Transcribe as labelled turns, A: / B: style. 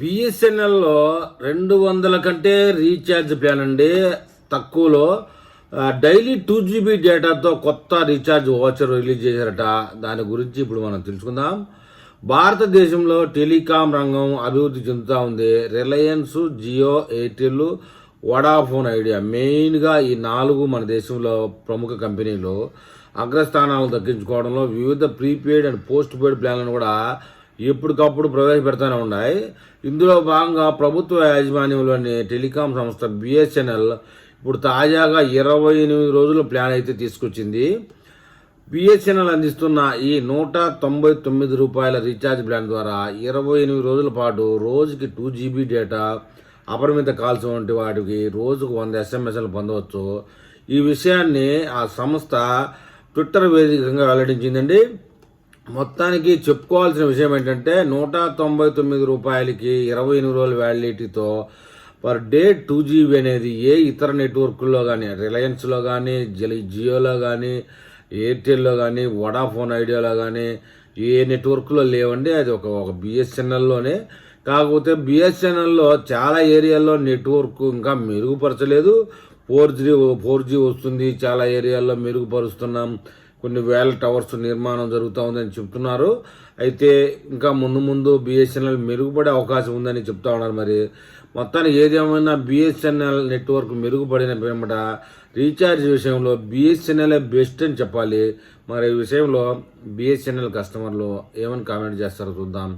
A: బిఎస్ఎన్ఎల్లో 200 కంటే recharge plan అండి. తక్కువలో డైలీ 2 GB డేటాతో కొత్త రీఛార్జ్ వాచర్ రిలీజ్ చేశారట. దాని గురించి ఇప్పుడు మనం తెలుసుకుందాం. భారతదేశంలో టెలికాం రంగం అభివృద్ధి చెందుతూ ఉంది. Reliance, Jio, Airtel, Vodafone Idea మెయిన్గా ఈ 4 మన దేశంలో ప్రముఖ కంపెనీలు అగ్రస్థానాలు దక్కించుకోవడంలో వివిధ ప్రీపెయిడ్ అండ్ పోస్ట్ పెయిడ్ ప్లాన్లను కూడా ఎప్పటికప్పుడు ప్రవేశపెడతానే ఉన్నాయి. ఇందులో భాగంగా ప్రభుత్వ యాజమాన్యంలోని టెలికాం సంస్థ బిఎస్ఎన్ఎల్ ఇప్పుడు తాజాగా 28 రోజుల ప్లాన్ అయితే తీసుకొచ్చింది. బిఎస్ఎన్ఎల్ అందిస్తున్న ఈ రూ. 199 రీఛార్జ్ ప్లాన్ ద్వారా 28 రోజుల పాటు రోజుకి 2 GB డేటా, అపరిమిత కాల్స్ వంటి వాటికి రోజుకు 100 SMS పొందవచ్చు. ఈ విషయాన్ని ఆ సంస్థ ట్విట్టర్ వేదికగా వెల్లడించిందండి. మొత్తానికి చెప్పుకోవాల్సిన విషయం ఏంటంటే రూ. 199కి 28 రోజుల వ్యాలిడిటీతో పర్ డే 2 GB అనేది ఏ ఇతర నెట్వర్క్లో కానీ, రిలయన్స్లో కానీ, జియోలో కానీ, ఎయిర్టెల్లో కానీ, వడాఫోన్ ఐడియాలో కానీ ఏ నెట్వర్క్లో లేవండి. అది ఒక బిఎస్ఎన్ఎల్లోనే. కాకపోతే బిఎస్ఎన్ఎల్లో చాలా ఏరియాల్లో నెట్వర్క్ ఇంకా మెరుగుపరచలేదు. 4G వస్తుంది, చాలా ఏరియాల్లో మెరుగుపరుస్తున్నాం, కొన్ని వేల టవర్స్ నిర్మాణం జరుగుతూ ఉందని చెప్తున్నారు. అయితే ఇంకా ముందు బిఎస్ఎన్ఎల్ మెరుగుపడే అవకాశం ఉందని చెప్తా ఉన్నారు. మరి మొత్తానికి ఏదేమైనా బిఎస్ఎన్ఎల్ నెట్వర్క్ మెరుగుపడిన పిమ్మట రీఛార్జ్ విషయంలో బిఎస్ఎన్ఎల్ బెస్ట్ అని చెప్పాలి. మరి ఈ విషయంలో బిఎస్ఎన్ఎల్ కస్టమర్లు ఏమని కామెంట్ చేస్తారో చూద్దాం.